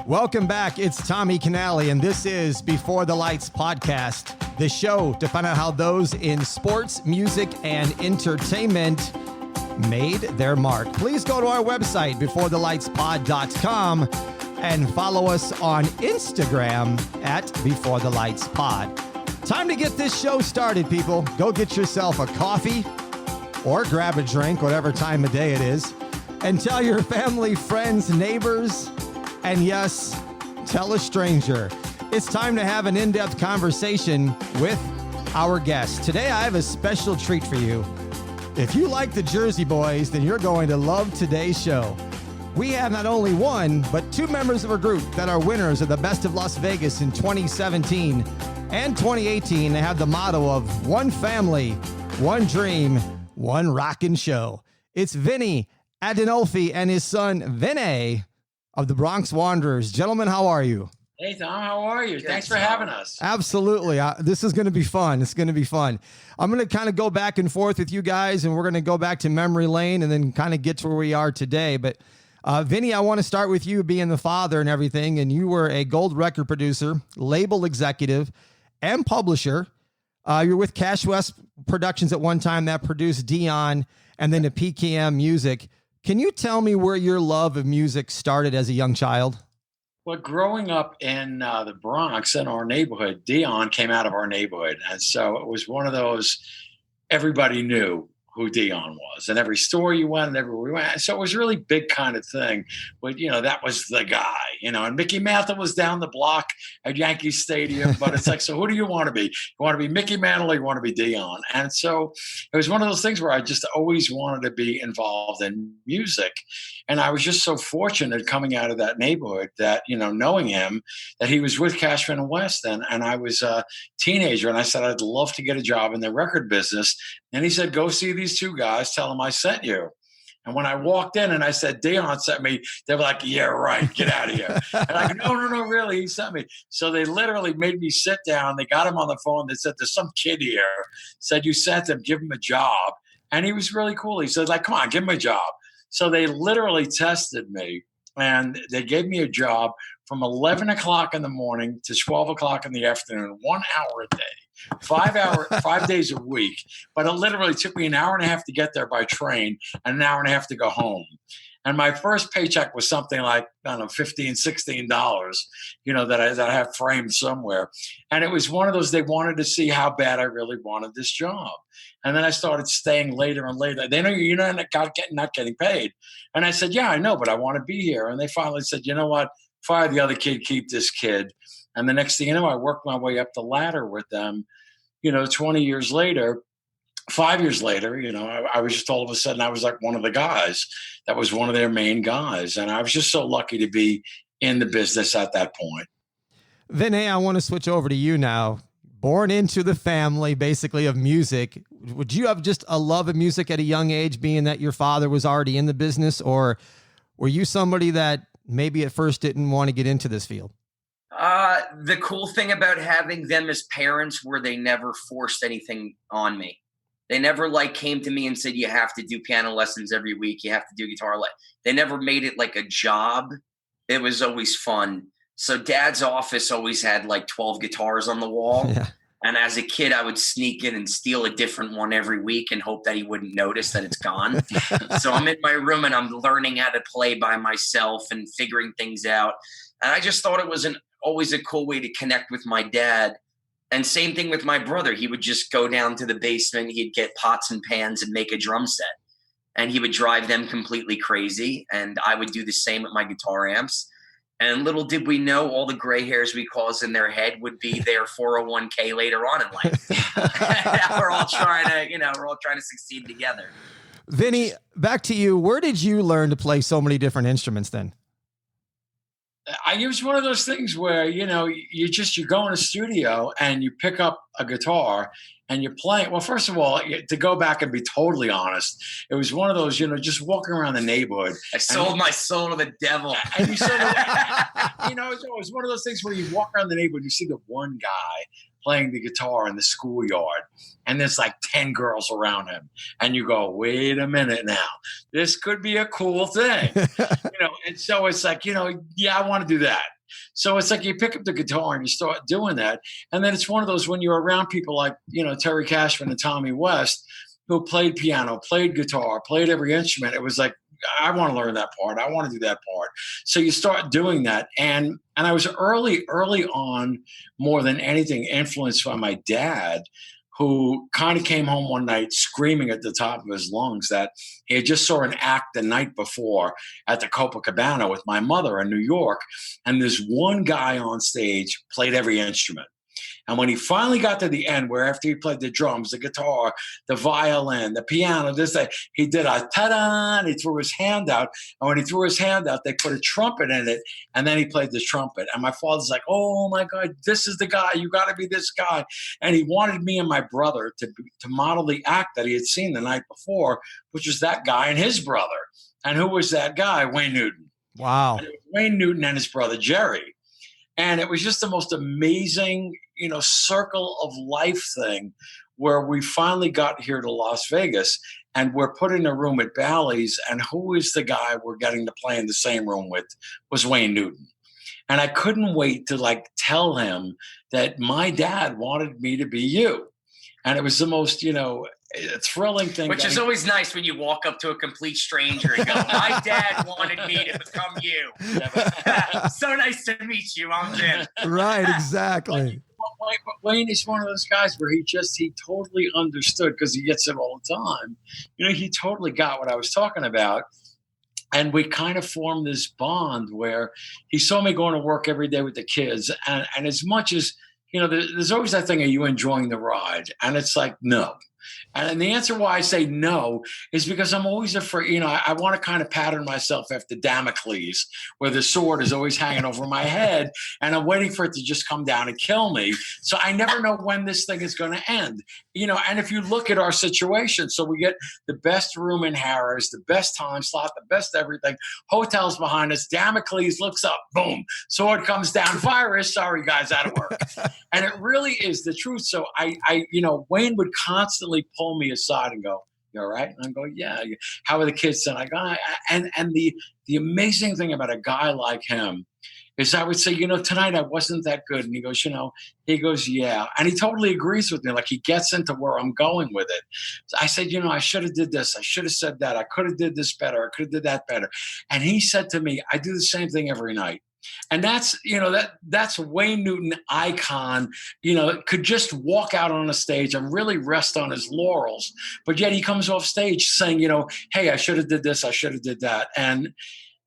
Welcome back. It's Tommy Canale, and this is Before the Lights podcast, the show to find out how those in sports, music, and entertainment made their mark. Please go to our website, beforethelightspod.com, and follow us on Instagram at beforethelightspod. Time to get this show started, people. Go get yourself a coffee or grab a drink, whatever time of day it is, and tell your family, friends, neighbors, and yes, tell a stranger. It's time to have an in-depth conversation with our guest. Today, I have a special treat for you. If you like the Jersey Boys, then you're going to love today's show. We have not only one, but two members of our group that are winners of the Best of Las Vegas in 2017 and 2018. They have the motto of one family, one dream, one rockin' show. It's Vinny Adinolfi and his son, Vin A, of the Bronx Wanderers. Gentlemen, how are you? Hey, Tom, how are you? Thanks for having us. Absolutely. This is going to be fun. It's going to be fun. I'm going to kind of go back and forth with you guys, and we're going to go back to memory lane and then kind of get to where we are today. But Vinny, I want to start with you being the father and everything, and you were a gold record producer, label executive, and publisher. You're with Cash West Productions at one time that produced Dion and then the PKM Music. Can you tell me where your love of music started as a young child? Well, growing up in the Bronx in our neighborhood, Dion came out of our neighborhood. And so it was one of those, everybody knew who Dion was, and every store you went and everywhere we went. So it was a really big kind of thing. But, that was the guy, and Mickey Mantle was down the block at Yankee Stadium. But it's like, so who do you want to be? You want to be Mickey Mantle or you want to be Dion? And so it was one of those things where I just always wanted to be involved in music. And I was just so fortunate coming out of that neighborhood that, knowing him, that he was with Cashman and West. And I was a teenager, and I said, I'd love to get a job in the record business. And he said, go see these two guys, tell them I sent you. And when I walked in and I said, Dion sent me, they were like, yeah, right, get out of here. And I go, no, really, he sent me. So they literally made me sit down. They got him on the phone. They said, there's some kid here, said you sent him, give him a job. And he was really cool. He said, come on, give him a job. So they literally tested me, and they gave me a job from 11 o'clock in the morning to 12 o'clock in the afternoon, 1 hour a day. 5 days a week, but it literally took me an hour and a half to get there by train and an hour and a half to go home. And my first paycheck was something like, I don't know, $15, $16, that I have framed somewhere. And it was one of those, they wanted to see how bad I really wanted this job. And then I started staying later and later. They know you're not getting paid. And I said, yeah, I know, but I want to be here. And they finally said, you know what? Fire the other kid, keep this kid. And the next thing you know, I worked my way up the ladder with them. 20 years later, 5 years later, I was just all of a sudden, I was like one of the guys that was one of their main guys. And I was just so lucky to be in the business at that point. Vin A, I want to switch over to you now. Born into the family, basically, of music. Would you have just a love of music at a young age, being that your father was already in the business? Or were you somebody that maybe at first didn't want to get into this field? The cool thing about having them as parents were they never forced anything on me. They never came to me and said, you have to do piano lessons every week. You have to do guitar lessons. They never made it like a job. It was always fun. So Dad's office always had 12 guitars on the wall. Yeah. And as a kid, I would sneak in and steal a different one every week and hope that he wouldn't notice that it's gone. So I'm in my room and I'm learning how to play by myself and figuring things out. And I just thought it was always a cool way to connect with my dad. And same thing with my brother. He would just go down to the basement. He'd get pots and pans and make a drum set. And he would drive them completely crazy. And I would do the same with my guitar amps. And little did we know, all the gray hairs we caused in their head would be their 401k later on in life. We're all trying to succeed together. Vinny, back to you. Where did you learn to play so many different instruments then? It was one of those things where, you go in a studio and you pick up a guitar and you're playing. Well, first of all, to go back and be totally honest, it was one of those, just walking around the neighborhood. I sold my soul to the devil. And you sort of, it was one of those things where you walk around the neighborhood, you see the one guy playing the guitar in the schoolyard, and there's 10 girls around him, and you go, wait a minute now, this could be a cool thing. And so it's I want to do that. So it's like you pick up the guitar and you start doing that. And then it's one of those when you're around people like, Terry Cashman and Tommy West, who played piano, played guitar, played every instrument. It was like, I want to learn that part. I want to do that part. So you start doing that. And I was early on, more than anything, influenced by my dad, who kind of came home one night screaming at the top of his lungs that he had just saw an act the night before at the Copacabana with my mother in New York. And this one guy on stage played every instrument. And when he finally got to the end, where after he played the drums, the guitar, the violin, the piano, he did a ta-da, and he threw his hand out. And when he threw his hand out, they put a trumpet in it, and then he played the trumpet. And my father's like, oh, my God, this is the guy. You got to be this guy. And he wanted me and my brother to model the act that he had seen the night before, which was that guy and his brother. And who was that guy? Wayne Newton. Wow. And it was Wayne Newton and his brother, Jerry. And it was just the most amazing, circle of life thing where we finally got here to Las Vegas and we're put in a room at Bally's. And who is the guy we're getting to play in the same room with was Wayne Newton. And I couldn't wait to tell him that my dad wanted me to be you. And it was the most, thrilling thing. Which is always nice when you walk up to a complete stranger and go, my dad wanted me to become you. So nice to meet you. I'm Vin. Right, exactly. Wayne is one of those guys where he totally understood, because he gets it all the time. He totally got what I was talking about. And we kind of formed this bond where he saw me going to work every day with the kids. And as much as, there's always that thing, are you enjoying the ride? And it's like, no. And the answer why I say no is because I'm always afraid, I want to kind of pattern myself after Damocles, where the sword is always hanging over my head and I'm waiting for it to just come down and kill me. So I never know when this thing is going to end, and if you look at our situation, so we get the best room in Harrah's, the best time slot, the best everything, hotels behind us, Damocles looks up, boom, sword comes down, fire is, sorry guys, out of work. And it really is the truth. So Wayne would constantly pull me aside and go, you all right? And I go, yeah. How are the kids? And I go, and the amazing thing about a guy like him is I would say, tonight I wasn't that good. And he goes, yeah. And he totally agrees with me. Like, he gets into where I'm going with it. So I said, I should have did this. I should have said that. I could have did this better. I could have did that better. And he said to me, I do the same thing every night. And that's, that's Wayne Newton icon, could just walk out on a stage and really rest on his laurels. But yet he comes off stage saying, hey, I should have did this. I should have did that. And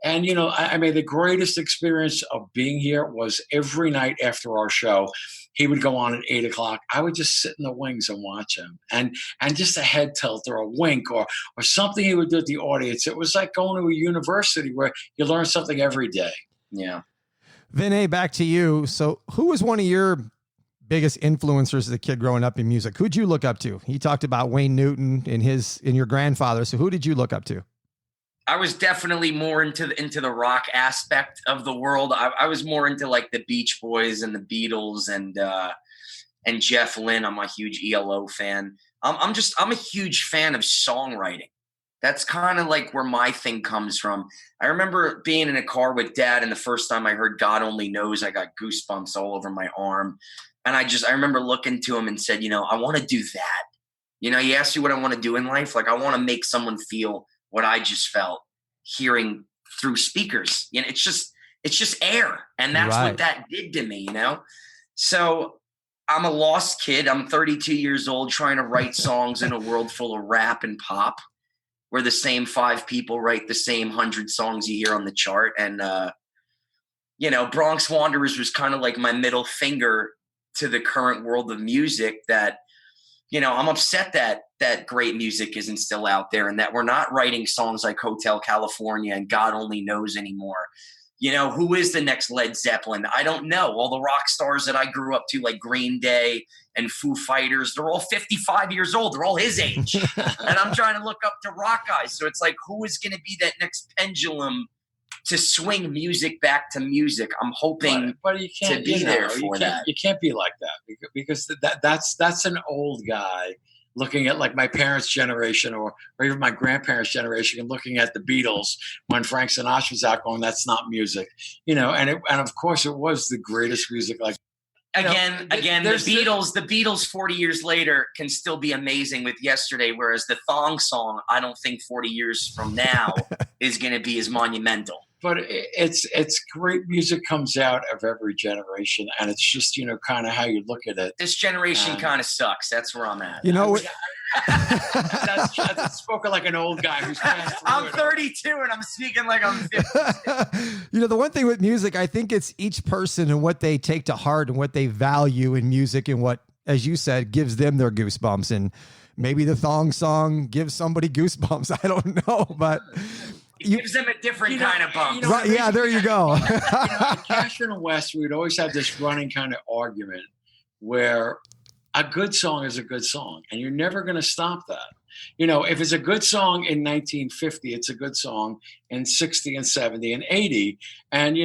I mean, the greatest experience of being here was every night after our show, he would go on at 8:00. I would just sit in the wings and watch him, and just a head tilt or a wink or something he would do at the audience. It was like going to a university where you learn something every day. Yeah. Vin A, back to you. So who was one of your biggest influencers as a kid growing up in music? Who'd you look up to? He talked about Wayne Newton and your grandfather. So who did you look up to? I was definitely more into the rock aspect of the world. I was more into like the Beach Boys and the Beatles and Jeff Lynne. I'm a huge Aiello fan. I'm a huge fan of songwriting. That's kind of like where my thing comes from. I remember being in a car with Dad, and the first time I heard God Only Knows, I got goosebumps all over my arm. And I remember looking to him and said, I want to do that. He asked you what I want to do in life. Like, I want to make someone feel what I just felt hearing through speakers. It's just air. And that's right. What that did to me, So I'm a lost kid. I'm 32 years old trying to write songs in a world full of rap and pop, where the same 5 people write the same 100 songs you hear on the chart. And, Bronx Wanderers was kind of like my middle finger to the current world of music that, I'm upset that great music isn't still out there and that we're not writing songs like Hotel California and God Only Knows anymore. Who is the next Led Zeppelin? I don't know. All the rock stars that I grew up to, like Green Day and Foo Fighters, they're all 55 years old. They're all his age. And I'm trying to look up to rock guys. So it's like, who is going to be that next pendulum to swing music back to music? I'm hoping but you can't, to be there for that. You can't be like that because that's an old guy looking at like my parents' generation or even my grandparents' generation and looking at the Beatles when Frank Sinatra was out going, that's not music, and of course it was the greatest music. Like, Again, the Beatles 40 years later can still be amazing with Yesterday, whereas the Thong Song, I don't think 40 years from now is going to be as monumental. But it's great music comes out of every generation, and it's just, kind of how you look at it. This generation kind of sucks. That's where I'm at. That's spoken like an old guy who's I'm 32 and I'm speaking like I'm 50. The one thing with music, I think it's each person and what they take to heart and what they value in music and what, as you said, gives them their goosebumps. And maybe the Thong Song gives somebody goosebumps. I don't know, but it gives them a different kind of bump. Right, yeah, there you go. At Cashman and West, we'd always have this running kind of argument where a good song is a good song, and you're never going to stop that. If it's a good song in 1950, it's a good song in 60 and 70 and 80. And,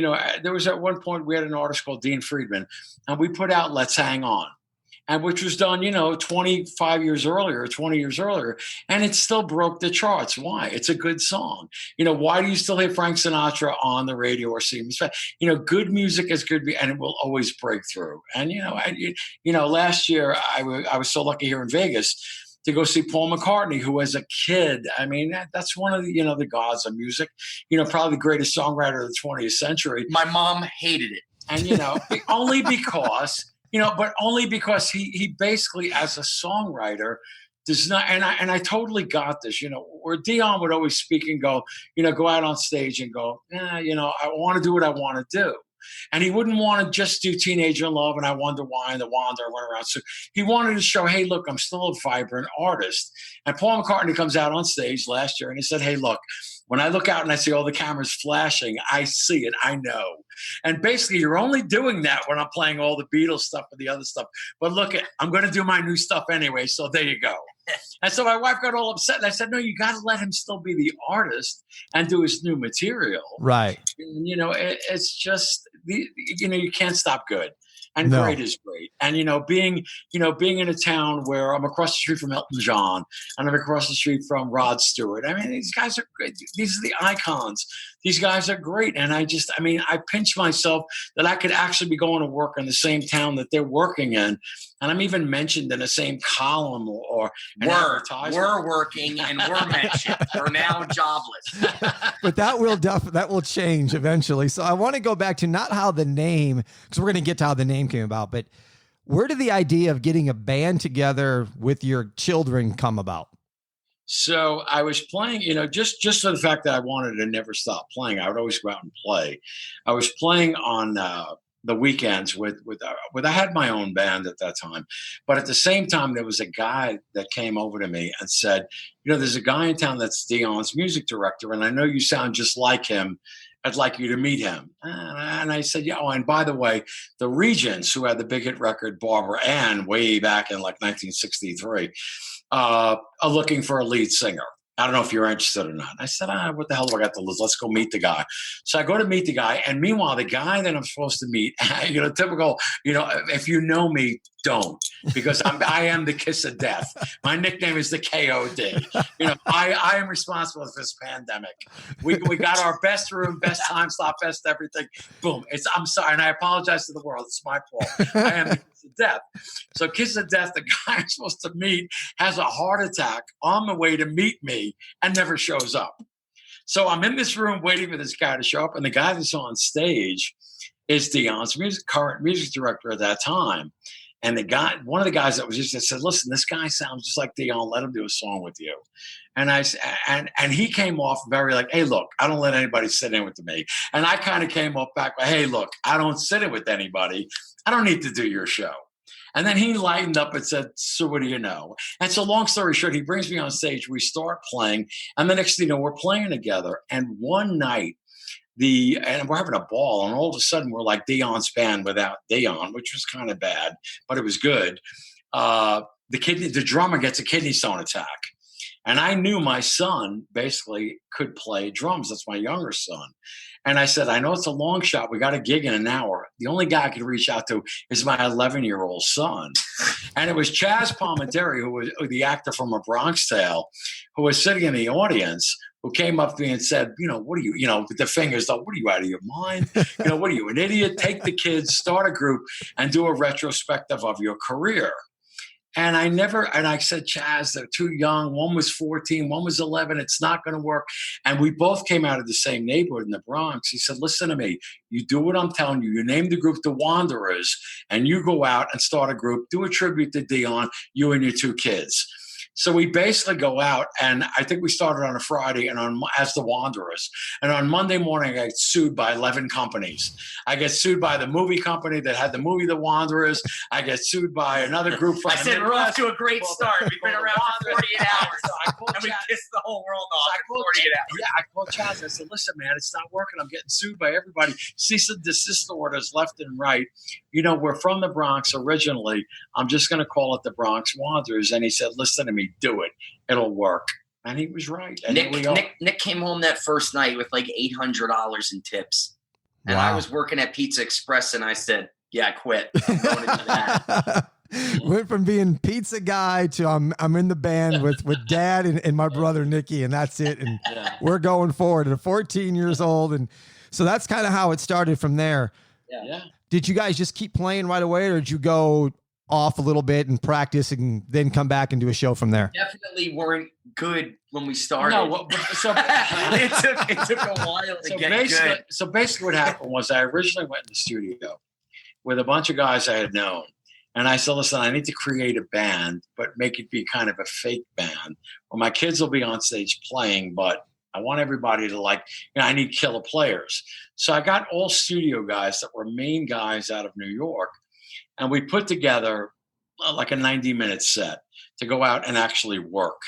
there was at one point we had an artist called Dean Friedman, and we put out Let's Hang On, and which was done, 25 years earlier, 20 years earlier, and it still broke the charts. Why? It's a good song. Why do you still hear Frank Sinatra on the radio or see him? Good music is good, and it will always break through. And, last year I was so lucky here in Vegas to go see Paul McCartney, who as a kid, I mean, that's one of the, the gods of music, probably the greatest songwriter of the 20th century. My mom hated it. And, only because... but only because he basically, as a songwriter, does not, and I totally got this, where Dion would always speak and go, go out on stage and go, I want to do what I want to do. And he wouldn't want to just do Teenager in Love and I Wonder Why and The Wanderer went around. So he wanted to show, hey, look, I'm still a vibrant artist. And Paul McCartney comes out on stage last year and he said, hey, look, when I look out and I see all the cameras flashing, I see it. I know. And basically, you're only doing that when I'm playing all the Beatles stuff and the other stuff. But look, I'm going to do my new stuff anyway. So there you go. And so my wife got all upset. And I said, no, you got to let him still be the artist and do his new material. Right. And, it's just, you can't stop good. And No. Great is great. And, being in a town where I'm across the street from Elton John and I'm across the street from Rod Stewart. I mean, these guys are great. These are the icons. These guys are great. And I pinch myself that I could actually be going to work in the same town that they're working in. And I'm even mentioned in the same column or an advertisement. We're working and we're mentioned. We're now jobless. But that will change eventually. So I want to go back to not how the name, because we're going to get to how the name came about, but where did the idea of getting a band together with your children come about? So I was playing, just for the fact that I wanted to never stop playing. I would always go out and play. I was playing on the weekends with I had my own band at that time, but at the same time there was a guy that came over to me and said, there's a guy in town that's Dion's music director, and I know you sound just like him. I'd like you to meet him. And I said, yeah. Oh, and by the way, the Regents, who had the big hit record Barbara Ann way back in like 1963, are looking for a lead singer. I don't know if you're interested or not. I said, what the hell do I got to lose? Let's go meet the guy. So I go to meet the guy. And meanwhile, the guy that I'm supposed to meet, typical, if you know me, don't, because I am the kiss of death. My nickname is the KOD. I am responsible for this pandemic. We got our best room, best time slot, best everything. Boom. I'm sorry. And I apologize to the world. It's my fault. I am the kiss of death. So kiss of death, the guy I'm supposed to meet has a heart attack on the way to meet me and never shows up. So I'm in this room waiting for this guy to show up. And the guy that's on stage is Dion's current music director at that time. And one of the guys that was just said, listen, this guy sounds just like Dion. Let him do a song with you. And and he came off very like, hey, look, I don't let anybody sit in with me. And I kind of came off back like, hey, look, I don't sit in with anybody. I don't need to do your show. And then he lightened up and said, so what do you know? And so long story short, he brings me on stage. We start playing. And the next thing you know, we're playing together. And one night, and we're having a ball, and all of a sudden we're like Dion's band without Dion, which was kind of bad, but it was good. The drummer gets a kidney stone attack. And I knew my son basically could play drums. That's my younger son. And I said, I know it's a long shot. We got a gig in an hour. The only guy I could reach out to is my 11-year-old son. And it was Chazz Palminteri, who was the actor from A Bronx Tale, who was sitting in the audience, who came up to me and said, what are you, with the fingers up, what are you, out of your mind? What are you, an idiot? Take the kids, start a group, and do a retrospective of your career. And I said, Chazz, they're too young. One was 14, one was 11. It's not going to work. And we both came out of the same neighborhood in the Bronx. He said, listen to me. You do what I'm telling you. You name the group the Wanderers, and you go out and start a group, do a tribute to Dion, you and your 2 kids. So we basically go out, and I think we started on a Friday and as the Wanderers. And on Monday morning, I get sued by 11 companies. I get sued by the movie company that had the movie The Wanderers. I get sued by another group from I said, we're off to a great start. We've been around for 48 hours. And we pissed the whole world off in 48 hours. Yeah, I called Chazz. I said, listen, man, it's not working. I'm getting sued by everybody. Cease and desist orders left and right. We're from the Bronx originally. I'm just going to call it the Bronx Wanderers. And he said, listen to me. Do it. It'll work. And he was right. And Nick came home that first night with like $800 in tips. And Wow. I was working at Pizza Express, and I said, yeah, I quit. I'm going into that. Went from being pizza guy to I'm in the band with Dad and my brother Nicky, and that's it. And we're going forward at 14 years old. And so that's kind of how it started from there. Yeah. Did you guys just keep playing right away, or did you go off a little bit and practice and then come back and do a show from there? Definitely weren't good when we started. No, so it took a while to get good. So basically what happened was I originally went in the studio with a bunch of guys I had known. And I said, listen, I need to create a band, but make it be kind of a fake band where my kids will be on stage playing, but I want everybody to I need killer players. So I got all studio guys that were main guys out of New York. And we put together like a 90-minute set to go out and actually work.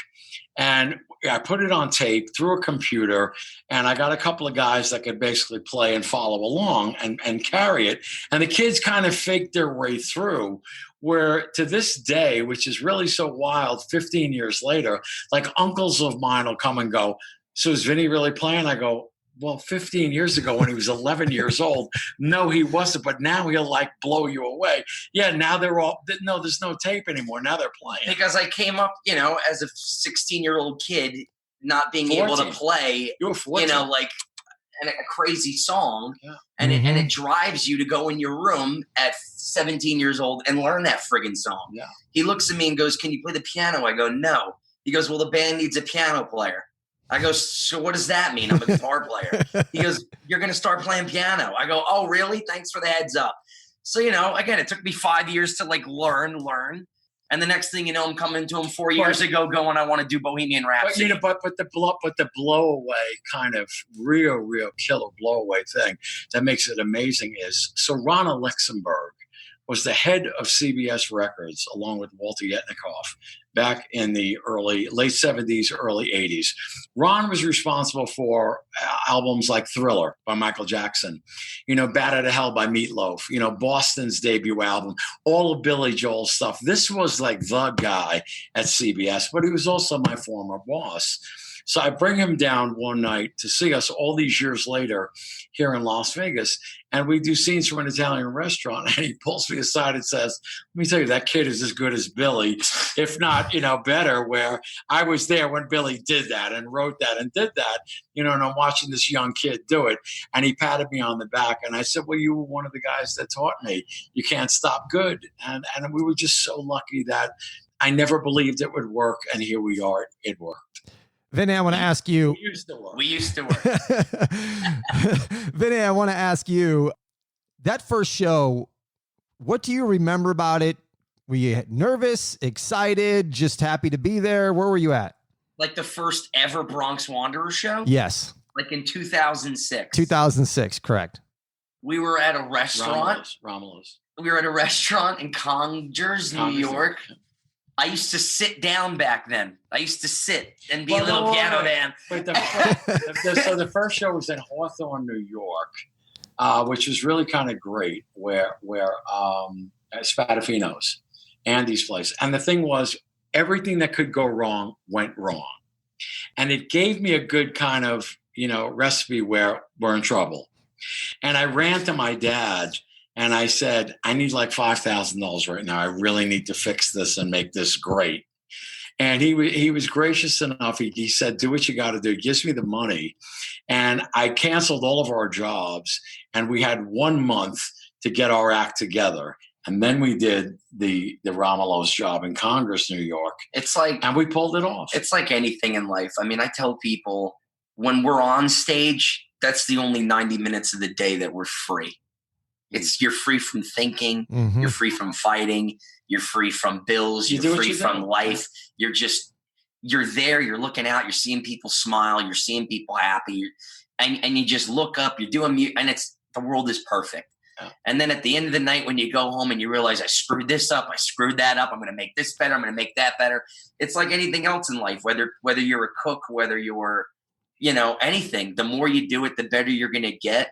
And I put it on tape through a computer, and I got a couple of guys that could basically play and follow along and carry it. And the kids kind of faked their way through, where to this day, which is really so wild, 15 years later, like uncles of mine will come and go, so is Vinny really playing? I go, well, 15 years ago when he was 11 years old, no, he wasn't. But now he'll blow you away. Yeah, now there's no tape anymore. Now they're playing. Because I came up, as a 16-year-old kid, not being 14. able to play, You were 14. a crazy song. Yeah. And it drives you to go in your room at 17 years old and learn that friggin' song. Yeah. He looks at me and goes, can you play the piano? I go, no. He goes, well, the band needs a piano player. I go, so what does that mean? I'm a guitar player. He goes, you're going to start playing piano. I go, oh, really? Thanks for the heads up. So, again, it took me 5 years to learn. And the next thing you know, I'm coming to him 4 years ago going, I want to do Bohemian Rhapsody. But the blow away kind of real killer blow away thing that makes it amazing is, so Ronna Luxemburg was the head of CBS Records along with Walter Yetnikoff back in the late 70s, early 80s. Ron was responsible for albums like Thriller by Michael Jackson, Bat Out of Hell by Meatloaf, Boston's debut album, all of Billy Joel's stuff. This was like the guy at CBS, but he was also my former boss. So I bring him down one night to see us all these years later here in Las Vegas. And we do scenes from an Italian restaurant. And he pulls me aside and says, let me tell you, that kid is as good as Billy, if not, better, where I was there when Billy did that and wrote that and did that, and I'm watching this young kid do it. And he patted me on the back. And I said, well, you were one of the guys that taught me. You can't stop good. And we were just so lucky that I never believed it would work. And here we are. It worked. Vinny, I want to ask you. We used to work. Vinny, I want to ask you, that first show, what do you remember about it? Were you nervous, excited, just happy to be there? Where were you at? Like the first ever Bronx Wanderers show? Yes. Like in 2006. 2006, correct. We were at a restaurant. Romulus. We were at a restaurant in Congers, New York. I used to sit down back then. I used to sit and be a little piano man. But so the first show was in Hawthorne, New York, which was really kind of great, where Spadafino's, Andy's place. And the thing was, everything that could go wrong went wrong. And it gave me a good kind of, recipe where we're in trouble. And I ran to my dad and I said, I need like $5,000 right now. I really need to fix this and make this great. And he was gracious enough. He said, do what you got to do. He gives me the money. And I canceled all of our jobs. And we had 1 month to get our act together. And then we did the Romulo's job in Congress, New York. It's like, and we pulled it off. It's like anything in life. I mean, I tell people when we're on stage, that's the only 90 minutes of the day that we're free. You're free from thinking. Mm-hmm. You're free from fighting. You're free from bills. You're free from life. You're there. You're looking out. You're seeing people smile. You're seeing people happy. And you just look up. You're doing and the world is perfect. Yeah. And then at the end of the night, when you go home and you realize I screwed this up, I screwed that up. I'm going to make this better. I'm going to make that better. It's like anything else in life. Whether you're a cook, whether you're anything. The more you do it, the better you're going to get.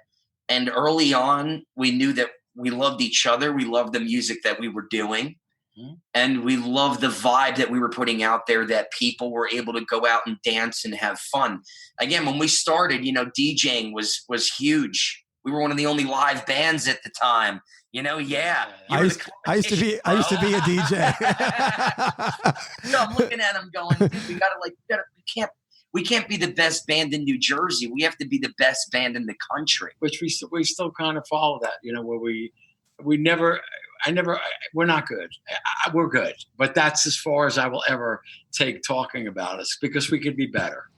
And early on, we knew that we loved each other. We loved the music that we were doing. Mm-hmm. And we loved the vibe that we were putting out there, that people were able to go out and dance and have fun. Again, when we started, DJing was huge. We were one of the only live bands at the time. Yeah. I used to be a DJ. So I'm looking at him going, dude, we can't be the best band in New Jersey. We have to be the best band in the country. Which we still kind of follow that, where we're not good. We're good. But that's as far as I will ever take talking about us, because we could be better.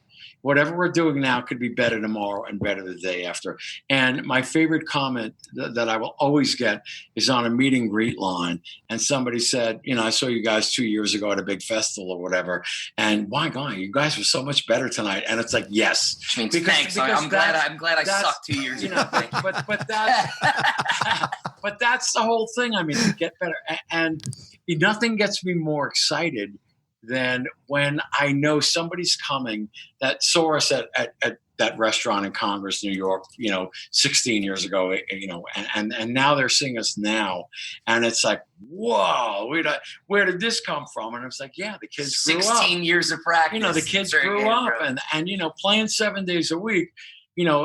Whatever we're doing now could be better tomorrow and better the day after. And my favorite comment that I will always get is on a meet and greet line. And somebody said, I saw you guys 2 years ago at a big festival or whatever. And my God, you guys were so much better tonight. And it's like, yes. Which means thanks. I'm glad I sucked 2 years ago. But that's the whole thing. I mean, to get better. And nothing gets me more excited than when I know somebody's coming that saw us at that restaurant in Congress, New York, 16 years ago, and now they're seeing us now. And it's like, whoa, where did this come from? And it's like, yeah, the kids grew up. 16 years of practice. The kids grew up and playing 7 days a week.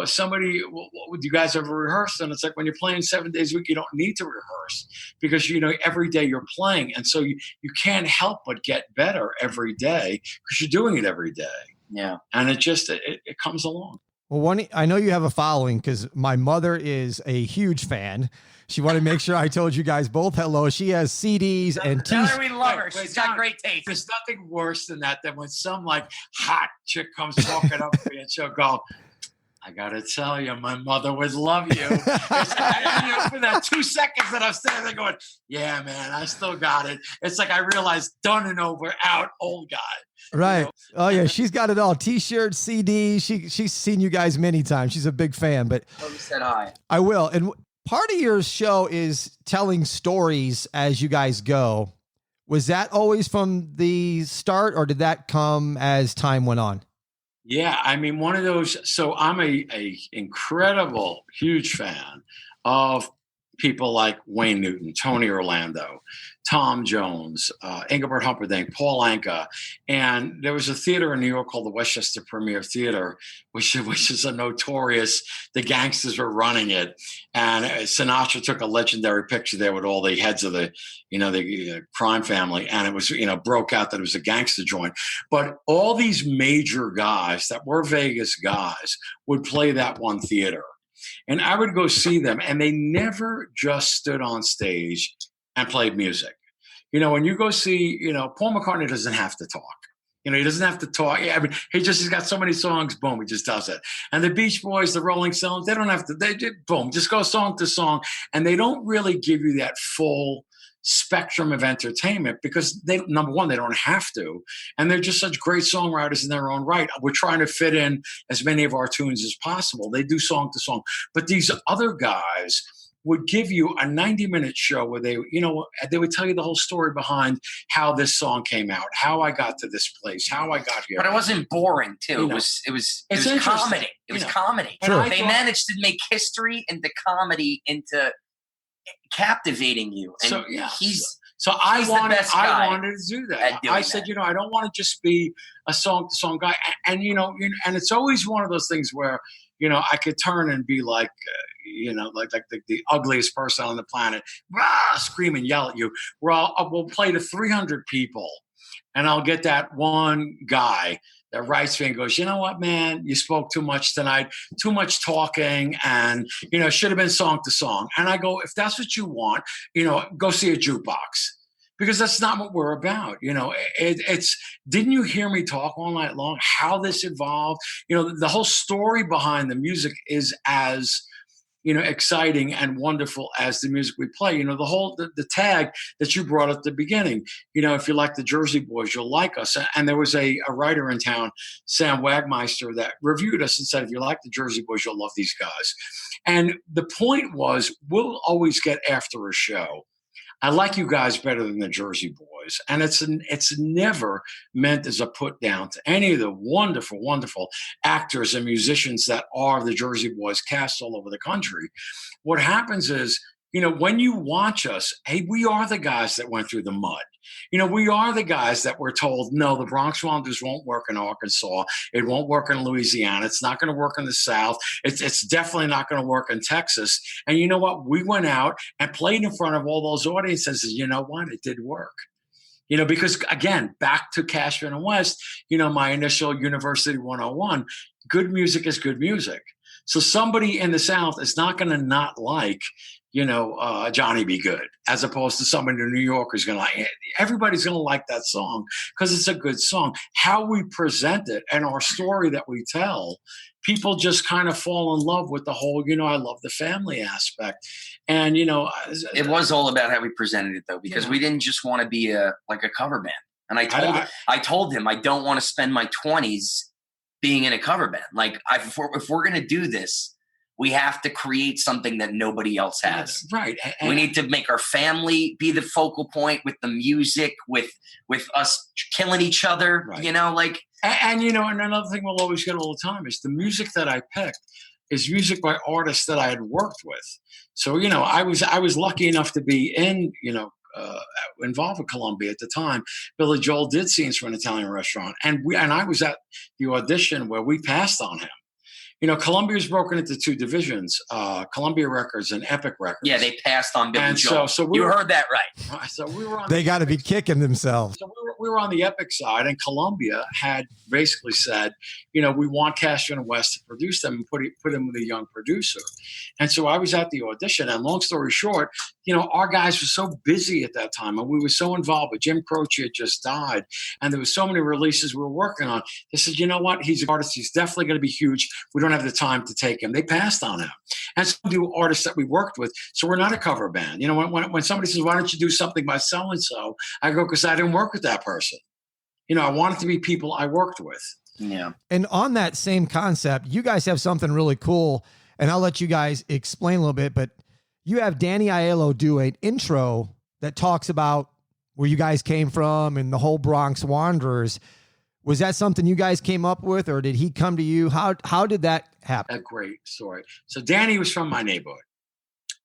Somebody, would you guys ever rehearse? And it's like, when you're playing 7 days a week, you don't need to rehearse, because, every day you're playing. And so you can't help but get better every day, because you're doing it every day. Yeah. And it comes along. Well, I know you have a following, because my mother is a huge fan. She wanted to make sure I told you guys both hello. She has CDs and T-shirts. We love her. She's got great taste. There's nothing worse than when some hot chick comes walking up to me and she'll go, I gotta tell you, my mother would love you. For that 2 seconds that I'm standing there going, yeah, man, I still got it. It's like I realized, done and over, out, old guy. Right. Oh yeah, she's got it all. T-shirts, CDs. She's seen you guys many times. She's a big fan. But you said hi. I will. And part of your show is telling stories as you guys go. Was that always from the start, or did that come as time went on? Yeah, I mean, one of those. So I'm a incredible, huge fan of people like Wayne Newton, Tony Orlando, Tom Jones, Engelbert Humperdinck, Paul Anka. And there was a theater in New York called the Westchester Premier Theater, which is a notorious, the gangsters were running it. And Sinatra took a legendary picture there with all the heads of the crime family. And it was, broke out that it was a gangster joint. But all these major guys that were Vegas guys would play that one theater. And I would go see them, and they never just stood on stage and played music. When you go see, Paul McCartney doesn't have to talk. He doesn't have to talk. I mean, he's got so many songs, boom, he just does it. And the Beach Boys, the Rolling Stones, they don't have to, boom, just go song to song. And they don't really give you that full spectrum of entertainment, because number one, they don't have to, and they're just such great songwriters in their own right. We're trying to fit in as many of our tunes as possible. They do song to song, but these other guys would give you a 90-minute show where they would tell you the whole story behind how this song came out, how I got to this place, how I got here. But it wasn't boring too. It was comedy. It was comedy. Sure. They managed to make history into comedy, into captivating you. And I wanted to do that. I said, I don't want to just be a song to song guy. And and it's always one of those things where, I could turn and be like, like the ugliest person on the planet, rah, scream and yell at you. We'll play to 300 people, and I'll get that one guy that writes me and goes, you know what, man, you spoke too much tonight, too much talking, and, should have been song to song. And I go, if that's what you want, go see a jukebox. Because that's not what we're about. It's didn't you hear me talk all night long, how this evolved? The whole story behind the music is as, exciting and wonderful as the music we play. The tag that you brought at the beginning, if you like the Jersey Boys, you'll like us. And there was a writer in town, Sam Wagmeister, that reviewed us and said, if you like the Jersey Boys, you'll love these guys. And the point was, we'll always get after a show, I like you guys better than the Jersey Boys. And it's never meant as a put down to any of the wonderful, wonderful actors and musicians that are the Jersey Boys cast all over the country. What happens is, when you watch us, hey, we are the guys that went through the mud. We are the guys that were told, no, the Bronx Wanderers won't work in Arkansas. It won't work in Louisiana. It's not going to work in the South. It's definitely not going to work in Texas. And you know what? We went out and played in front of all those audiences. You know what? It did work. Because again, back to Cashman and West, my initial University 101, good music is good music. So somebody in the South is not going to not like, Johnny Be Good, as opposed to somebody in New York who's going to like it. Everybody's going to like that song because it's a good song. How we present it and our story that we tell, people just kind of fall in love with the whole, I love the family aspect. And, it was all about how we presented it, though, because we didn't just want to be a cover band. And I told him I don't want to spend my 20s being in a cover band. Like, if we're going to do this, we have to create something that nobody else has. Right. And we need to make our family be the focal point with the music, with us killing each other, right. And another thing we'll always get all the time is the music that I picked is music by artists that I had worked with. So, I was lucky enough to be in, involved with Columbia at the time. Billy Joel did Scenes from an Italian Restaurant. And I was at the audition where we passed on him. Columbia was broken into two divisions, Columbia Records and Epic Records. Yeah, they passed on Billy Joel. So you heard that right. So we were on. They got to be kicking themselves. So we were on the Epic side, and Columbia had basically said, we want Cashman and West to produce them and put him with a young producer. And so I was at the audition, and long story short, our guys were so busy at that time, and we were so involved. But Jim Croce had just died, and there was so many releases we were working on. They said, you know what? He's an artist. He's definitely going to be huge. We don't have the time to take him. They passed on him. And so do artists that we worked with. So we're not a cover band. When somebody says, why don't you do something by so-and-so? I go, because I didn't work with that person. I want it to be people I worked with. Yeah. And on that same concept, you guys have something really cool, and I'll let you guys explain a little bit, but you have Danny Aiello do an intro that talks about where you guys came from and the whole Bronx Wanderers. Was that something you guys came up with, or did he come to you? How did that happen? A great story. So Danny was from my neighborhood,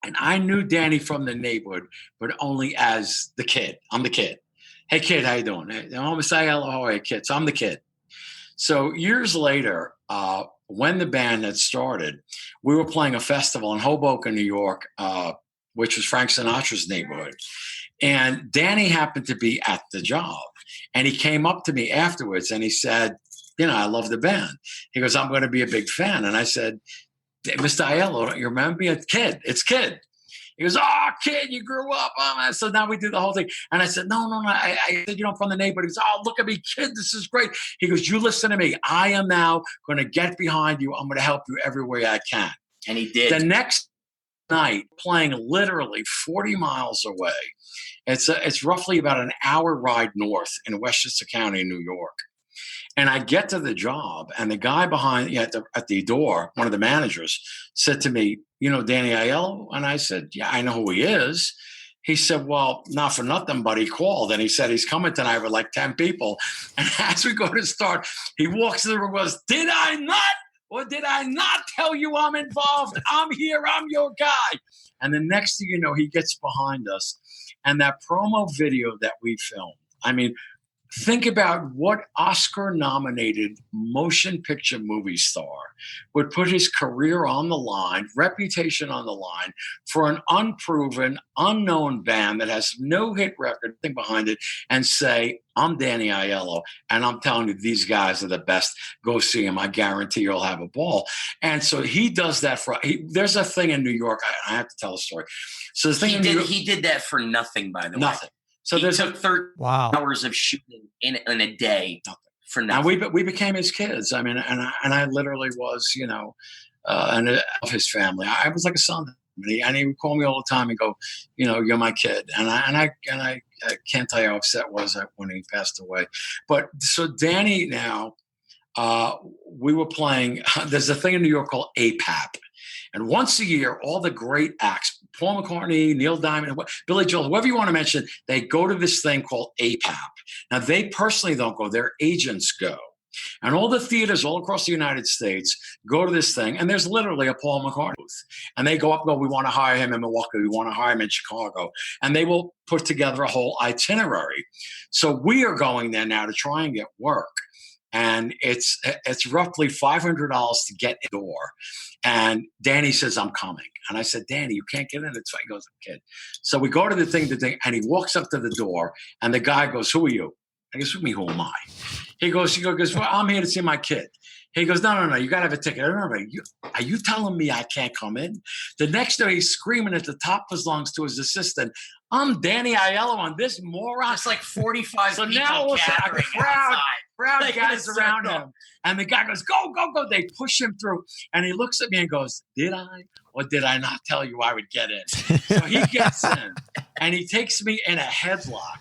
and I knew Danny from the neighborhood, but only as the kid. I'm the kid. Hey, kid, how you doing? Hey, I'm Mr. Aiello. How are you, kid? So I'm the kid. So years later, when the band had started, we were playing a festival in Hoboken, New York, which was Frank Sinatra's neighborhood. And Danny happened to be at the job. And he came up to me afterwards and he said, I love the band. He goes, I'm going to be a big fan. And I said, Mr. Aiello, don't you remember me? It's Kid. He goes, oh, kid, you grew up. Oh. So now we do the whole thing. And I said, no. I said, I'm from the neighborhood. He goes, oh, look at me, kid. This is great. He goes, you listen to me. I am now going to get behind you. I'm going to help you every way I can. And he did. The next night, playing literally 40 miles away, it's roughly about an hour ride north in Westchester County, New York. And I get to the job, and the guy behind at the door, one of the managers, said to me, Danny Aiello? And I said, yeah, I know who he is. He said, well, not for nothing, but he called. And he said, he's coming tonight with like 10 people. And as we go to start, he walks in the room and goes, did I not tell you I'm involved? I'm here. I'm your guy. And the next thing you know, he gets behind us. And that promo video that we filmed, I mean, think about what Oscar-nominated motion picture movie star would put his career on the line, reputation on the line, for an unproven, unknown band that has no hit record thing behind it, and say, I'm Danny Aiello, and I'm telling you, these guys are the best. Go see them. I guarantee you'll have a ball. And so he does that there's a thing in New York. I have to tell a story. So the thing he did that for nothing, by the way. Nothing. So he took 13 hours of shooting in a day for nothing. And we became his kids. I mean, and I literally was, and of his family. I was like a son. And he would call me all the time and go, you're my kid. And I can't tell you how upset I was when he passed away. But so Danny now, we were playing. There's a thing in New York called APAP. And once a year, all the great acts, Paul McCartney, Neil Diamond, Billy Joel, whoever you want to mention, they go to this thing called APAP. Now, they personally don't go. Their agents go. And all the theaters all across the United States go to this thing, and there's literally a Paul McCartney booth. And they go up and go, we want to hire him in Milwaukee. We want to hire him in Chicago. And they will put together a whole itinerary. So we are going there now to try and get work. And it's roughly $500 to get in the door. And Danny says, I'm coming. And I said, Danny, you can't get in. He goes, kid. So we go to the thing, and he walks up to the door, and the guy goes, who are you? I guess, who am I? He goes, well, I'm here to see my kid. He goes, no, you got to have a ticket. I remember, are you telling me I can't come in? The next day, he's screaming at the top of his lungs to his assistant, I'm Danny Aiello on this moron. It's like 45 so people now gathering crowd guys around him. And the guy goes, go. They push him through. And he looks at me and goes, did I or did I not tell you I would get in? So he gets in, and he takes me in a headlock.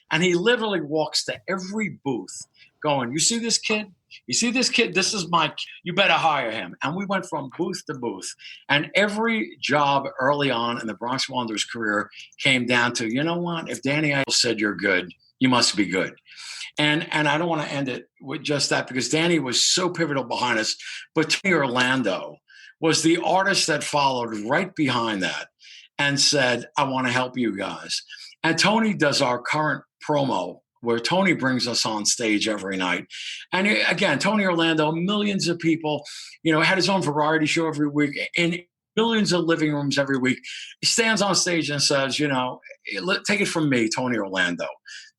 And he literally walks to every booth going, you see this kid? You see this kid? This is my kid. You better hire him. And we went from booth to booth. And every job early on in the Bronx Wanderers career came down to, you know what? If Danny Aiello said you're good, you must be good. And I don't want to end it with just that, because Danny was so pivotal behind us. But Tony Orlando was the artist that followed right behind that and said, I want to help you guys. And Tony does our current promo, where Tony brings us on stage every night. And again, Tony Orlando, millions of people, had his own variety show every week in millions of living rooms every week. He stands on stage and says, take it from me, Tony Orlando.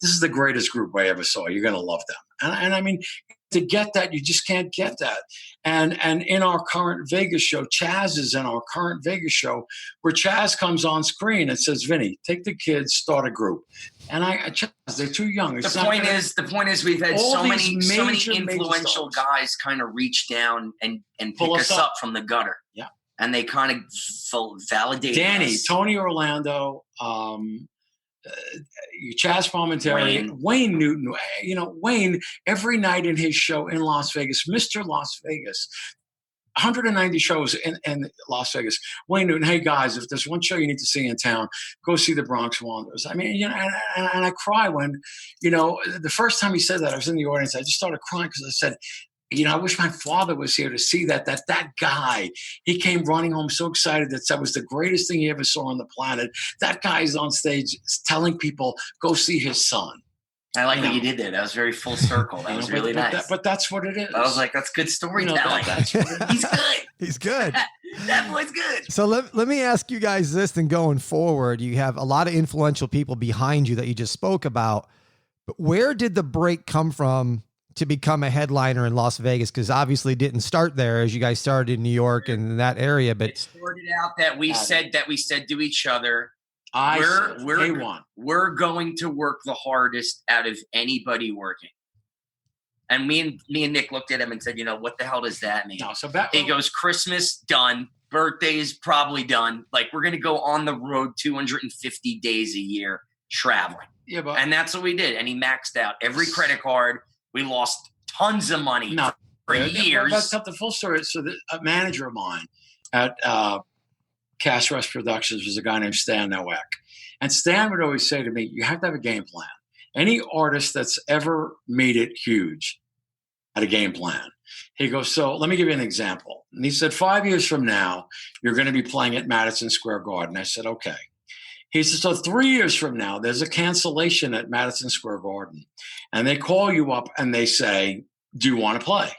This is the greatest group I ever saw. You're going to love them. And I mean, to get that, you just can't get that. And in our current Vegas show, Chazz is in our current Vegas show, where Chazz comes on screen and says, Vinny, take the kids, start a group. And Chazz, they're too young. The point is we've had so many influential guys kind of reach down and pick us up from the gutter. Yeah. And they kind of validate Danny, us. Tony Orlando, Chazz Palminteri, Wayne Newton. Wayne, every night in his show in Las Vegas, Mr. Las Vegas, 190 shows in Las Vegas. Wayne Newton, hey guys, if there's one show you need to see in town, go see the Bronx Wanderers. I mean, and I cry when, the first time he said that, I was in the audience. I just started crying because I said, I wish my father was here to see that guy, he came running home so excited that was the greatest thing he ever saw on the planet. That guy is on stage telling people, go see his son. I like that you did that. That was very full circle. That was really nice. But that's what it is. I was like, that's good storytelling. That's what it is. He's good. He's good. That boy's good. So let me ask you guys this, and going forward, you have a lot of influential people behind you that you just spoke about. But where did the break come from to become a headliner in Las Vegas? Because obviously it didn't start there, as you guys started in New York and in that area. But it started out that we said to each other, we're going to work the hardest out of anybody working. And me and Nick looked at him and said, what the hell does that mean? No, he goes, Christmas done, birthdays probably done. Like, we're going to go on the road 250 days a year traveling. Yeah, and that's what we did. And he maxed out every credit card. We lost tons of money for years. That's not the full story. So a manager of mine at Cash Rush Productions was a guy named Stan Nowak. And Stan would always say to me, you have to have a game plan. Any artist that's ever made it huge had a game plan. He goes, so let me give you an example. And he said, 5 years from now, you're going to be playing at Madison Square Garden. I said, okay. He said, so 3 years from now, there's a cancellation at Madison Square Garden. And they call you up and they say, do you want to play?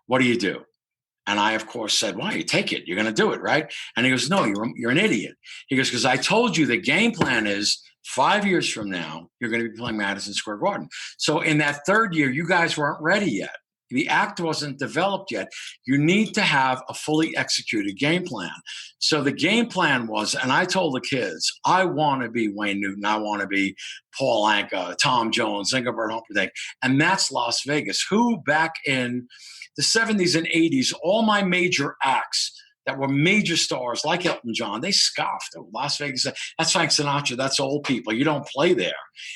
What do you do? And I, of course, said, why? You take it. You're going to do it, right? And he goes, no, you're an idiot. He goes, because I told you the game plan is 5 years from now, you're going to be playing Madison Square Garden. So in that third year, you guys weren't ready yet. The act wasn't developed yet. You need to have a fully executed game plan. So the game plan was, and I told the kids, I want to be Wayne Newton. I want to be Paul Anka, Tom Jones, Engelbert Humperdinck. And that's Las Vegas, who back in the 70s and 80s, all my major acts that were major stars like Elton John, they scoffed at Las Vegas. That's Frank Sinatra. That's old people. You don't play there.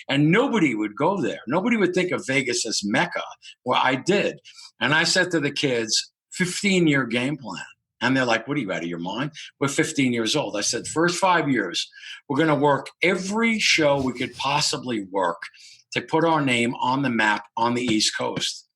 And nobody would go there. Nobody would think of Vegas as Mecca. Well, I did. And I said to the kids, 15-year game plan. And they're like, what are you, out of your mind? We're 15 years old. I said, first 5 years, we're going to work every show we could possibly work to put our name on the map on the East Coast.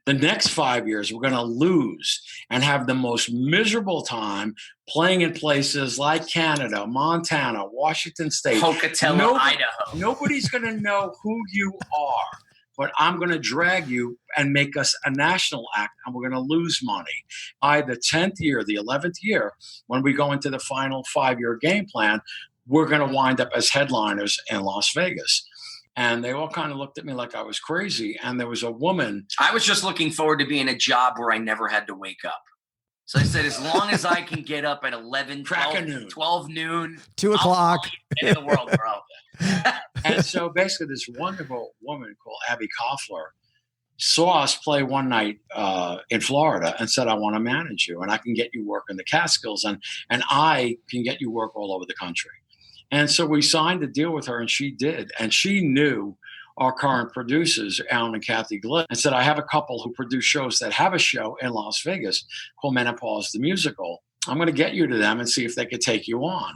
The next 5 years, we're going to lose and have the most miserable time playing in places like Canada, Montana, Washington State. Pocatello, Idaho. Nobody's going to know who you are, but I'm going to drag you and make us a national act, and we're going to lose money. By the 10th year, the 11th year, when we go into the final 5-year game plan, we're going to wind up as headliners in Las Vegas. And they all kind of looked at me like I was crazy. And there was a woman. I was just looking forward to being a job where I never had to wake up. So I said, as long as I can get up at 11, 12 noon, 2 o'clock. In the world, bro. And so basically this wonderful woman called Abby Koffler saw us play one night in Florida and said, I want to manage you and I can get you work in the Catskills and I can get you work all over the country. And so we signed a deal with her, and she did. And she knew our current producers, Alan and Kathy Gliss, and said, I have a couple who produce shows that have a show in Las Vegas called Menopause the Musical. I'm going to get you to them and see if they could take you on.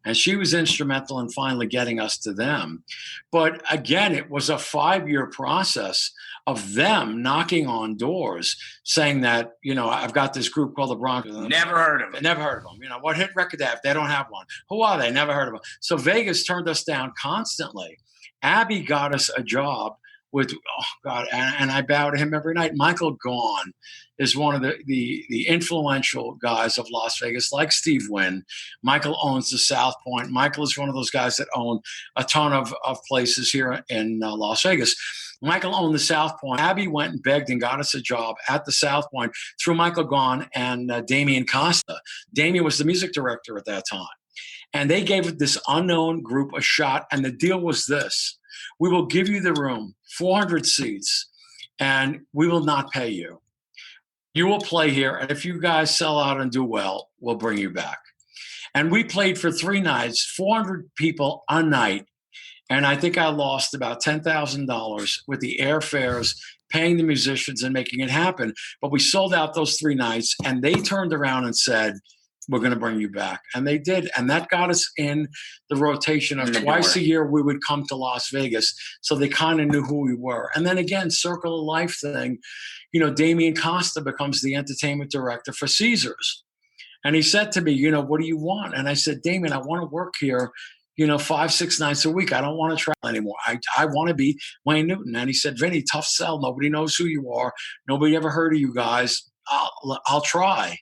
And she was instrumental in finally getting us to them. But again, it was a 5-year process of them knocking on doors saying that, you know, I've got this group called the Bronx. Never heard of it. Never heard of them. You know, what hit record they have? They don't have one. Who are they? Never heard of them. So Vegas turned us down constantly. Abby got us a job with, oh God, and I bow to him every night. Michael Gaughan is one of the influential guys of Las Vegas, like Steve Wynn. Michael owns the South Point. Michael is one of those guys that own a ton of places here in Las Vegas. Michael owned the South Point. Abby went and begged and got us a job at the South Point through Michael Gaughan and Damien Costa. Damien was the music director at that time. And they gave this unknown group a shot, and the deal was this. We will give you the room, 400 seats, and we will not pay you. You will play here, and if you guys sell out and do well, we'll bring you back. And we played for 3 nights, 400 people a night, and I think I lost about $10,000 with the airfares, paying the musicians and making it happen. But we sold out those 3 nights, and they turned around and said, we're going to bring you back. And they did. And that got us in the rotation of twice a year we would come to Las Vegas. So they kind of knew who we were. And then again, Circle of Life thing, you know, Damien Costa becomes the entertainment director for Caesars. And he said to me, you know, what do you want? And I said, Damien, I want to work here, you know, 5-6 nights a week. I don't want to travel anymore. I want to be Wayne Newton. And he said, Vinny, tough sell. Nobody knows who you are. Nobody ever heard of you guys. I'll try.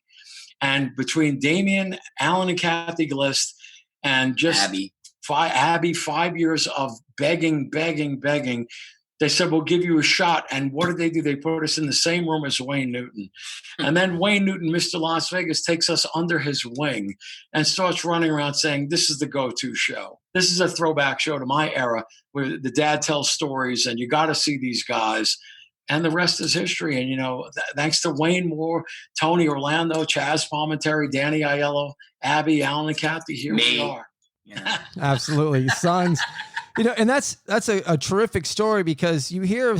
And between Damien, Alan and Kathy Gliss, and just Abby, 5 years of begging, they said, we'll give you a shot. And what did they do? They put us in the same room as Wayne Newton. And then Wayne Newton, Mr. Las Vegas, takes us under his wing and starts running around saying, this is the go-to show. This is a throwback show to my era where the dad tells stories and you got to see these guys. And the rest is history. And, you know, thanks to Wayne Moore, Tony Orlando, Chazz Palminteri, Danny Aiello, Abby, Alan, and Kathy, here we are. Yeah. Absolutely. Sons. You know, and that's a terrific story because you hear,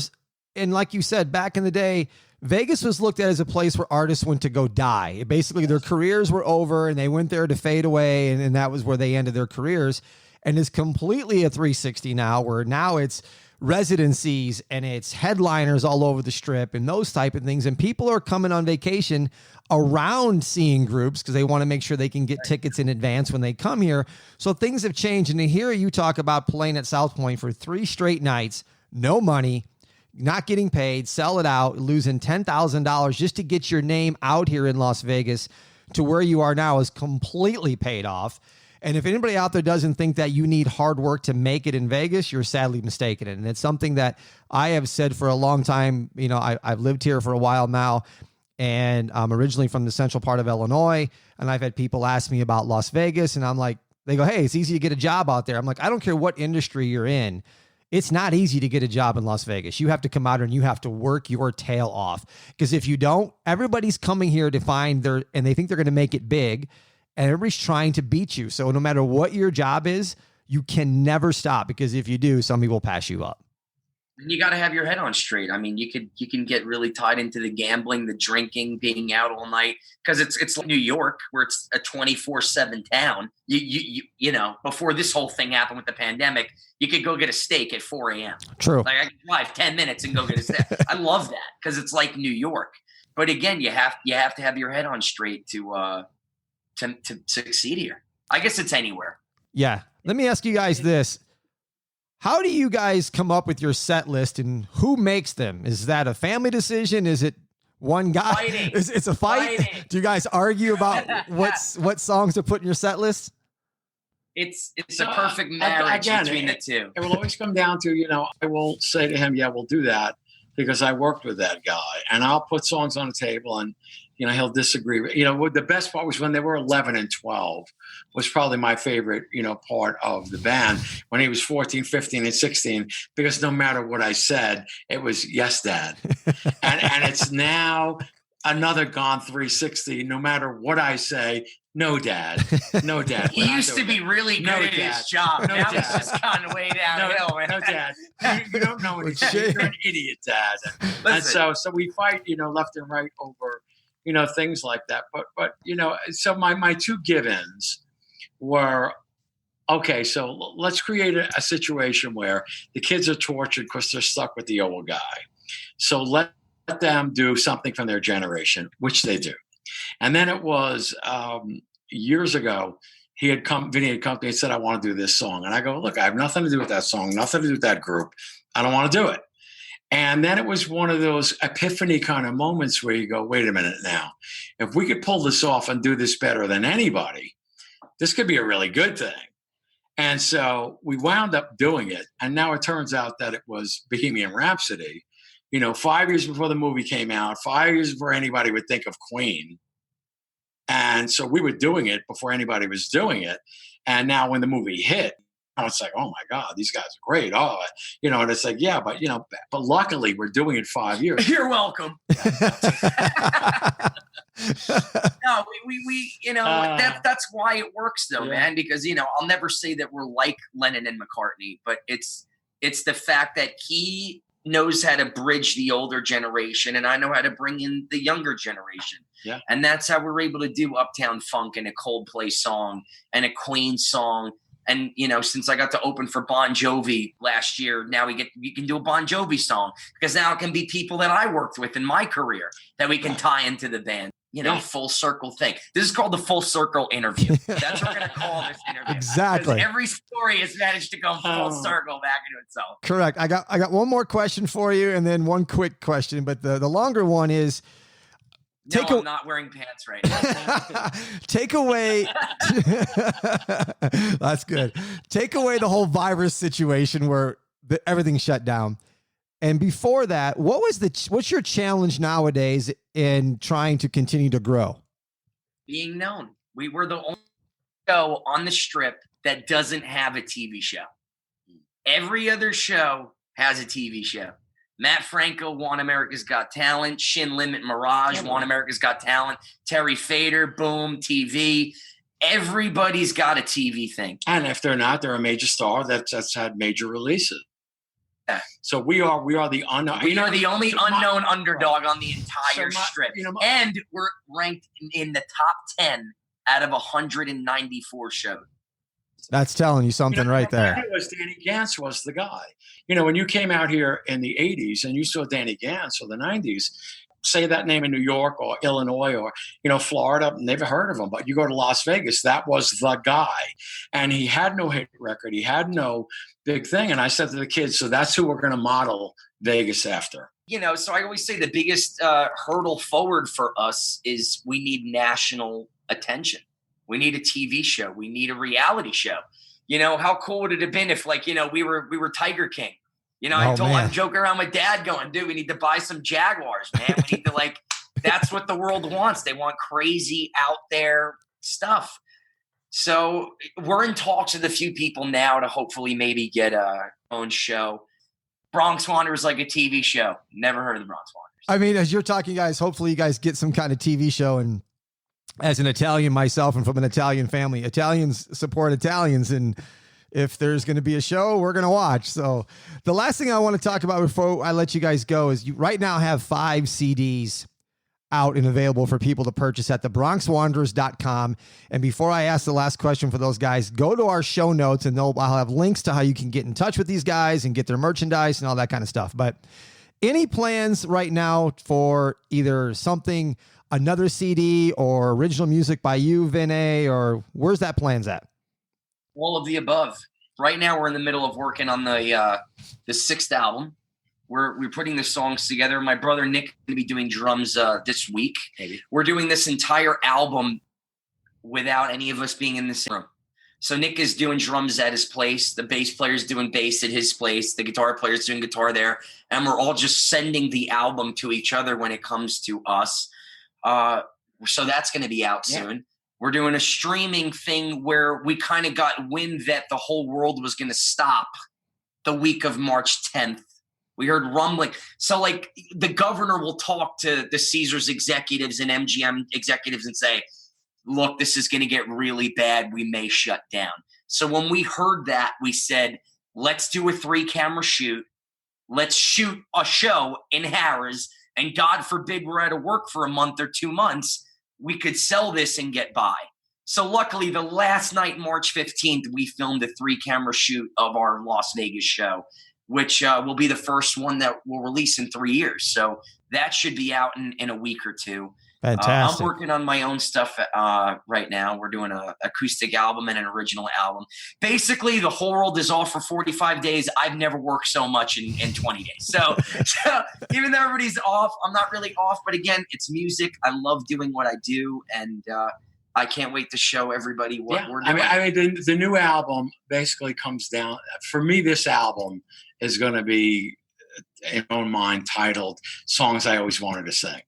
and like you said, back in the day, Vegas was looked at as a place where artists went to go die. Basically, their careers were over and they went there to fade away. And that was where they ended their careers. and is completely a 360 now, where now it's residencies and it's headliners all over the Strip and those type of things. And people are coming on vacation around seeing groups because they want to make sure they can get tickets in advance when they come here. So things have changed. And to hear you talk about playing at South Point for 3 straight nights, no money, not getting paid, sell it out, losing $10,000 just to get your name out here in Las Vegas to where you are now is completely paid off. And if anybody out there doesn't think that you need hard work to make it in Vegas, you're sadly mistaken. And it's something that I have said for a long time. You know, I've lived here for a while now, and I'm originally from the central part of Illinois. And I've had people ask me about Las Vegas, and I'm like, they go, hey, it's easy to get a job out there. I'm like, I don't care what industry you're in. It's not easy to get a job in Las Vegas. You have to come out and you have to work your tail off. Because if you don't, everybody's coming here to find and they think they're going to make it big. And everybody's trying to beat you. So no matter what your job is, you can never stop, because if you do, somebody will pass you up. You got to have your head on straight. I mean, you can get really tied into the gambling, the drinking, being out all night, because it's like New York, where it's a 24/7 town. You know, before this whole thing happened with the pandemic, you could go get a steak at 4 a.m. True. Like I could drive 10 minutes and go get a steak. I love that because it's like New York. But again, you have to have your head on straight to succeed here. I guess it's anywhere. Yeah. Let me ask you guys this. How do you guys come up with your set list, and who makes them? Is that a family decision? Is it one guy? Fighting. It's a fight? Fighting. Do you guys argue about what songs to put in your set list? It's a perfect marriage between the two. It will always come down to, you know, I will say to him, yeah, we'll do that, because I worked with that guy, and I'll put songs on the table, and you know, he'll disagree. You know, the best part was when they were 11 and 12 was probably my favorite, you know, part of the band, when he was 14, 15, and 16, because no matter what I said, it was, yes, Dad. and it's now another gone 360. No matter what I say, no, Dad. No, Dad. He used to be really good at his job. No, now Dad. he's just gone way downhill. No, Dad. You don't know what he's saying. You're an idiot, Dad. And so we fight, you know, left and right over, you know, things like that. But you know, so my two give-ins were, okay, so let's create a situation where the kids are tortured because they're stuck with the old guy. So let them do something from their generation, which they do. And then it was years ago, Vinny had come to me and said, I want to do this song. And I go, look, I have nothing to do with that song, nothing to do with that group. I don't want to do it. And then it was one of those epiphany kind of moments where you go, wait a minute now, if we could pull this off and do this better than anybody, this could be a really good thing. And so we wound up doing it. And now it turns out that it was Bohemian Rhapsody, you know, 5 years before the movie came out, 5 years before anybody would think of Queen. And so we were doing it before anybody was doing it. And now when the movie hit, it's like, oh my God, these guys are great. Oh, you know, and it's like, yeah, but you know, but luckily we're doing it 5 years. You're welcome. No, we you know, that's why it works though, man, because, you know, I'll never say that we're like Lennon and McCartney, but it's the fact that he knows how to bridge the older generation and I know how to bring in the younger generation. Yeah. And that's how we're able to do Uptown Funk and a Coldplay song and a Queen song. And, you know, since I got to open for Bon Jovi last year, now we can do a Bon Jovi song, because now it can be people that I worked with in my career that we can tie into the band. You know, full circle thing. This is called the full circle interview. That's what we're going to call this interview. Exactly. Because every story has managed to come full circle back into itself. Correct. I got one more question for you, and then one quick question, but the longer one is, I'm not wearing pants right now. Take away. That's good. Take away the whole virus situation where everything's shut down. And before that, what's your challenge nowadays in trying to continue to grow? Being known. We were the only show on the Strip that doesn't have a TV show. Every other show has a TV show. Matt Franco won America's Got Talent. Shin Limit Mirage won America's Got Talent. Terry Fader, Boom, TV. Everybody's got a TV thing. And if they're not, they're a major star that's had major releases. Yeah. So we are the unknown. We are the only unknown underdog on the entire Strip. You know, and we're ranked in the top 10 out of 194 shows. That's telling you something right there. It was Danny Gantz was the guy. When you came out here in the 80s and you saw Danny Gantz or the 90s, say that name in New York or Illinois or, Florida, never heard of him. But you go to Las Vegas, that was the guy. And he had no hit record. He had no big thing. And I said to the kids, so that's who we're going to model Vegas after. So I always say the biggest hurdle forward for us is we need national attention. We need a TV show. We need a reality show. How cool would it have been if we were Tiger King? I'm joking around with Dad going, dude, we need to buy some Jaguars, man. We need to that's what the world wants. They want crazy out there stuff. So we're in talks with a few people now to hopefully maybe get our own show. Bronx Wanderers like a TV show. Never heard of the Bronx Wanderers. I mean, as you're talking, guys, hopefully you guys get some kind of TV show. And as an Italian myself and from an Italian family, Italians support Italians. And if there's going to be a show, we're going to watch. So the last thing I want to talk about before I let you guys go is you right now have 5 CDs out and available for people to purchase at thebronxwanderers.com. And before I ask the last question for those guys, go to our show notes and I'll have links to how you can get in touch with these guys and get their merchandise and all that kind of stuff. But any plans right now for either something, another CD or original music by you, Vin A, or where's that plans at? All of the above. Right now we're in the middle of working on the 6th album. We're putting the songs together. My brother Nick is going to be doing drums this week. Maybe. We're doing this entire album without any of us being in the same room. So Nick is doing drums at his place. The bass player is doing bass at his place. The guitar player is doing guitar there. And we're all just sending the album to each other when it comes to us. So that's going to be out soon. We're doing a streaming thing where we kind of got wind that the whole world was going to stop the week of March 10th. We heard rumbling. So the governor will talk to the Caesars executives and MGM executives and say, look, this is going to get really bad. We may shut down. So when we heard that, we said, let's do a 3-camera shoot. Let's shoot a show in Harrah's. And God forbid we're out of work for a month or 2 months. We could sell this and get by. So luckily, the last night, March 15th, we filmed a 3-camera shoot of our Las Vegas show, which will be the first one that we'll release in 3 years. So that should be out in a week or two. Fantastic. I'm working on my own stuff right now. We're doing an acoustic album and an original album. Basically, the whole world is off for 45 days. I've never worked so much in 20 days. So even though everybody's off, I'm not really off. But again, it's music. I love doing what I do. And I can't wait to show everybody what we're doing. I mean, the new album basically comes down. For me, this album is going to be, in my own mind, titled Songs I Always Wanted to Sing.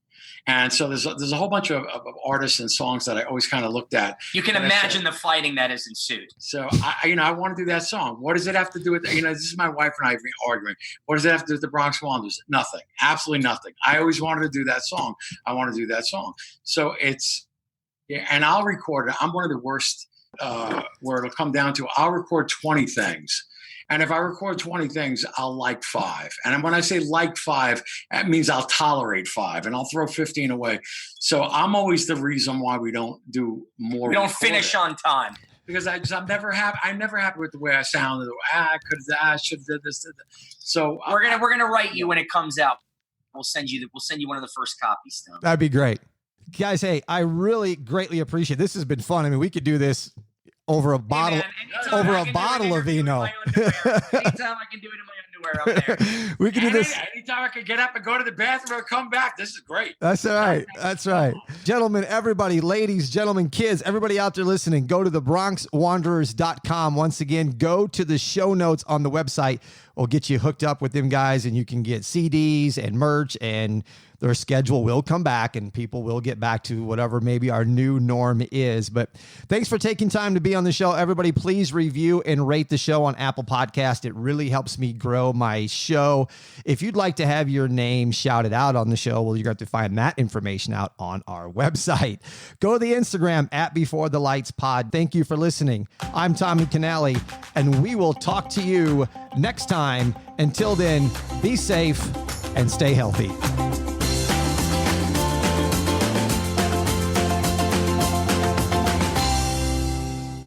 And so there's a whole bunch of artists and songs that I always kind of looked at. You can imagine the fighting that has ensued. So I want to do that song. What does it have to do with, this is my wife and I arguing. What does it have to do with the Bronx Wanderers? Nothing. Absolutely nothing. I always wanted to do that song. I want to do that song. So and I'll record it. I'm one of the worst where it'll come down to, I'll record 20 things. And if I record 20 things, I'll like 5. And when I say like 5, that means I'll tolerate 5 and I'll throw 15 away. So I'm always the reason why we don't do more. We don't finish on time. Because I'm never happy. I'm never happy with the way I sounded. I should have did this. So we're gonna write you when it comes out. We'll send you one of the first copies. Though. That'd be great. Guys, hey, I really greatly appreciate it. This has been fun. I mean, we could do this over a bottle, of vino. Anytime I can do it in my underwear up there. We can do this. Anytime I can get up and go to the bathroom and come back. This is great. That's all right. That's right. Gentlemen, everybody, ladies, gentlemen, kids, everybody out there listening, go to thebronxwanderers.com. Once again, go to the show notes on the website. We'll get you hooked up with them guys and you can get CDs and merch, and their schedule will come back and people will get back to whatever maybe our new norm is. But thanks for taking time to be on the show. Everybody, please review and rate the show on Apple Podcast. It really helps me grow my show. If you'd like to have your name shouted out on the show, well, you're going to have to find that information out on our website. Go to the Instagram at Before the Lights Pod. Thank you for listening. I'm Tommy Canale, and we will talk to you next time. Until then, be safe and stay healthy.